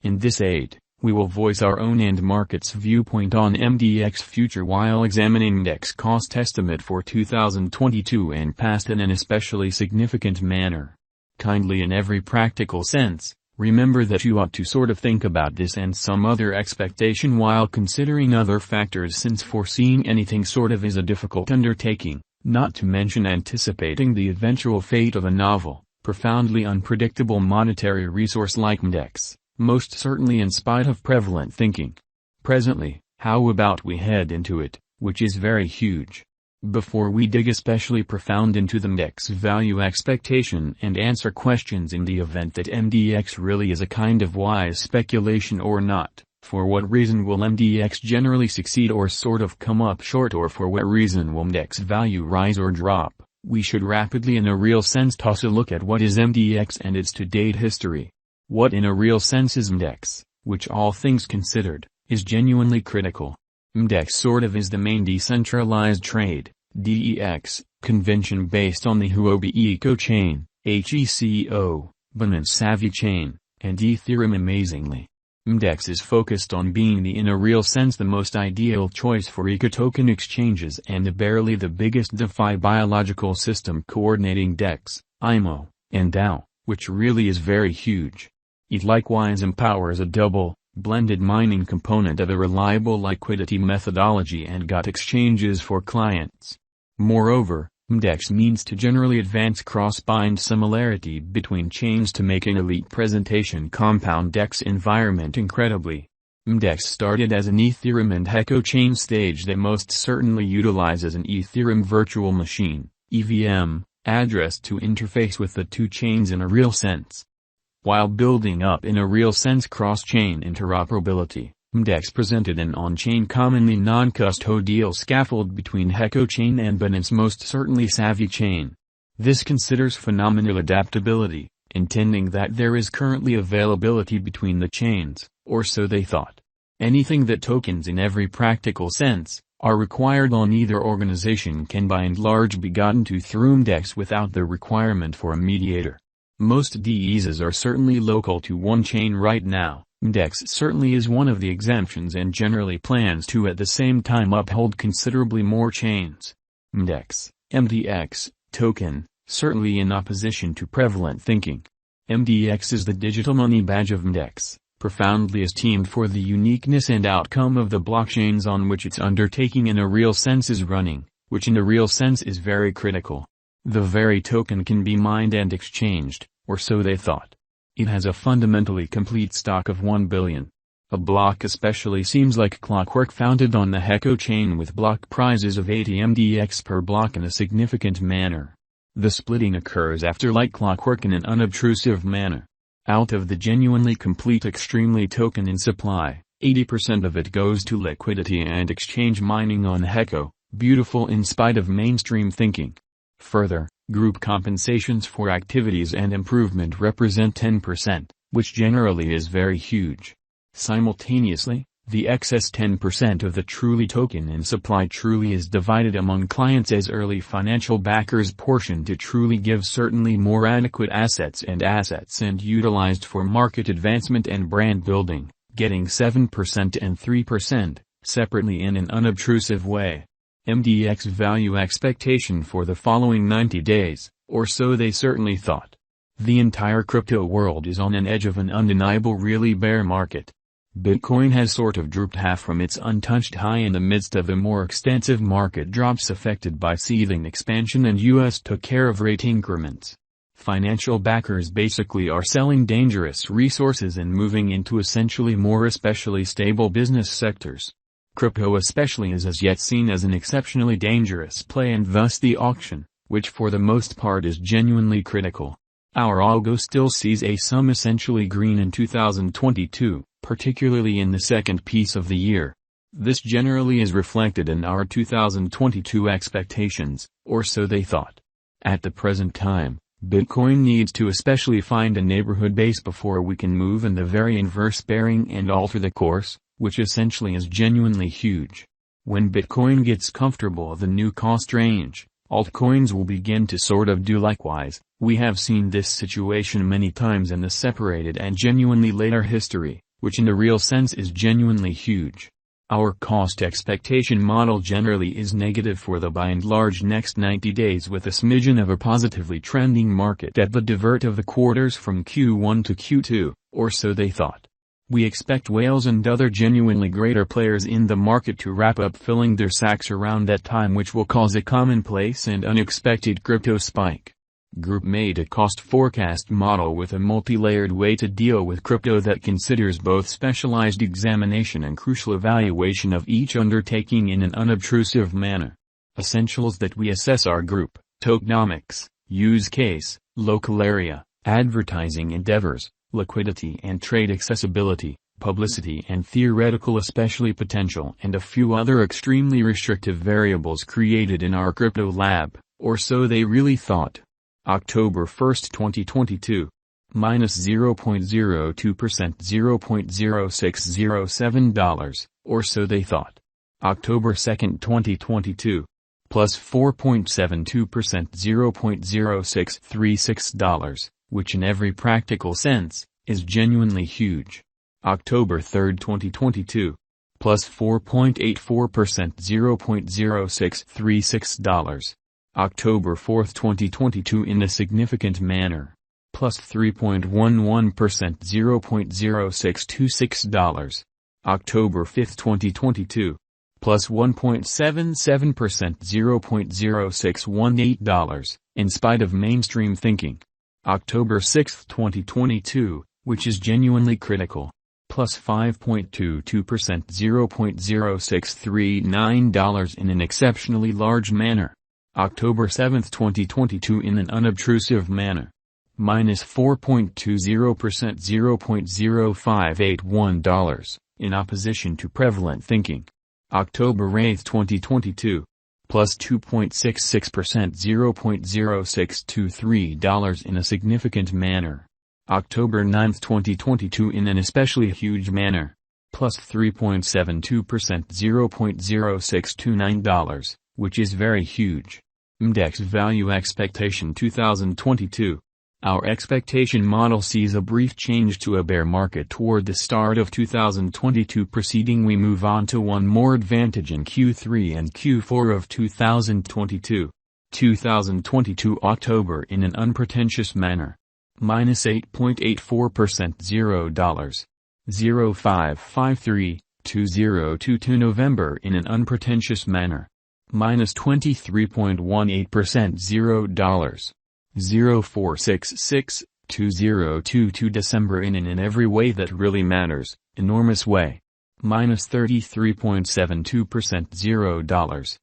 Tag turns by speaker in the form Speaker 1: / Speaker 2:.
Speaker 1: In this aid, we will voice our own and market's viewpoint on MDX future while examining Mdex cost estimate for 2022 and past in an especially significant manner. Kindly in every practical sense, remember that you ought to sort of think about this and some other expectation while considering other factors, since foreseeing anything sort of is a difficult undertaking, not to mention anticipating the eventual fate of a novel, profoundly unpredictable monetary resource like Mdex, most certainly in spite of prevalent thinking. Presently, how about we head into it, which is very huge. Before we dig especially profound into the Mdex value expectation and answer questions in the event that MDX really is a kind of wise speculation or not, for what reason will MDX generally succeed or sort of come up short, or for what reason will Mdex value rise or drop, we should rapidly in a real sense toss a look at what is MDX and its to-date history. What in a real sense is Mdex, which all things considered, is genuinely critical. Mdex sort of is the main decentralized trade, DEX, convention based on the Huobi Eco Chain, HECO, Binance Savvy Chain, and Ethereum. Amazingly, Mdex is focused on being the in a real sense the most ideal choice for eco-token exchanges and barely the biggest DeFi biological system coordinating DEX, IMO, and DAO, which really is very huge. It likewise empowers a double, blended mining component of a reliable liquidity methodology and got exchanges for clients. Moreover, Mdex means to generally advance cross-bind similarity between chains to make an elite presentation compound DEX environment incredibly. Mdex started as an Ethereum and HECO chain stage that most certainly utilizes an Ethereum virtual machine, EVM, address to interface with the two chains in a real sense. While building up in a real sense cross-chain interoperability, Mdex presented an on-chain commonly non-custodial scaffold between HECO chain and Binance most certainly Savvy chain. This considers phenomenal adaptability, intending that there is currently availability between the chains, or so they thought. Anything that tokens in every practical sense are required on either organization can by and large be gotten to through Mdex without the requirement for a mediator. Most DEXs are certainly local to one chain right now. Mdex certainly is one of the exemptions and generally plans to at the same time uphold considerably more chains. Mdex, MDX, token, certainly in opposition to prevalent thinking. MDX is the digital money badge of Mdex, profoundly esteemed for the uniqueness and outcome of the blockchains on which its undertaking in a real sense is running, which in a real sense is very critical. The very token can be mined and exchanged, or so they thought. It has a fundamentally complete stock of 1 billion. A block especially seems like clockwork, founded on the HECO chain with block prizes of 80 MDX per block in a significant manner. The splitting occurs after like clockwork in an unobtrusive manner. Out of the genuinely complete extremely token in supply, 80% of it goes to liquidity and exchange mining on HECO, beautiful in spite of mainstream thinking. Further, group compensations for activities and improvement represent 10%, which generally is very huge. Simultaneously, the excess 10% of the truly token in supply truly is divided among clients as early financial backers portion to truly give certainly more adequate assets and utilized for market advancement and brand building, getting 7% and 3%, separately in an unobtrusive way. MDX value expectation for the following 90 days, or so they certainly thought. The entire crypto world is on an edge of an undeniable really bear market. Bitcoin has sort of drooped half from its untouched high in the midst of a more extensive market drops affected by seething expansion, and US took care of rate increments. Financial backers basically are selling dangerous resources and moving into essentially more especially stable business sectors. Crypto especially is as yet seen as an exceptionally dangerous play, and thus the auction, which for the most part is genuinely critical. Our algo still sees a sum essentially green in 2022, particularly in the second piece of the year. This generally is reflected in our 2022 expectations, or so they thought. At the present time, Bitcoin needs to especially find a neighborhood base before we can move in the very inverse bearing and alter the course, which essentially is genuinely huge. When Bitcoin gets comfortable the new cost range, altcoins will begin to sort of do likewise. We have seen this situation many times in the separated and genuinely later history, which in a real sense is genuinely huge. Our cost expectation model generally is negative for the by and large next 90 days with a smidgen of a positively trending market at the divert of the quarters from Q1 to Q2, or so they thought. We expect whales and other genuinely greater players in the market to wrap up filling their sacks around that time, which will cause a commonplace and unexpected crypto spike. Group made a cost forecast model with a multi-layered way to deal with crypto that considers both specialized examination and crucial evaluation of each undertaking in an unobtrusive manner. Essentials that we assess are group, tokenomics, use case, local area, advertising endeavors, liquidity and trade accessibility, publicity and theoretical especially potential, and a few other extremely restrictive variables created in our crypto lab, or so they really thought. October 1, 2022. Minus 0.02%, $0.0607, or so they thought. October 2, 2022. Plus 4.72%, $0.0636, which in every practical sense, is genuinely huge. October 3, 2022. Plus 4.84%, $0.0636. October 4, 2022 in a significant manner. Plus 3.11%, $0.0626. October 5, 2022. Plus 1.77%, $0.0618, in spite of mainstream thinking. October 6, 2022, which is genuinely critical. Plus 5.22%, $0.0639 in an exceptionally large manner. October 7, 2022 in an unobtrusive manner. Minus 4.20%, $0.0581, in opposition to prevalent thinking. October 8, 2022. Plus 2.66%, $0.0623 in a significant manner. October 9, 2022 in an especially huge manner. Plus 3.72%, $0.0629, which is very huge. Mdex Value Expectation 2022. Our expectation model sees a brief change to a bear market toward the start of 2022. Preceding we move on to one more advantage in Q3 and Q4 of 2022. 2022 October in an unpretentious manner. Minus 8.84%, $0.0553, 2022 November in an unpretentious manner. Minus 23.18%, $0.0466, 2022 December in every way that really matters, enormous way. Minus 33.72%, $0.0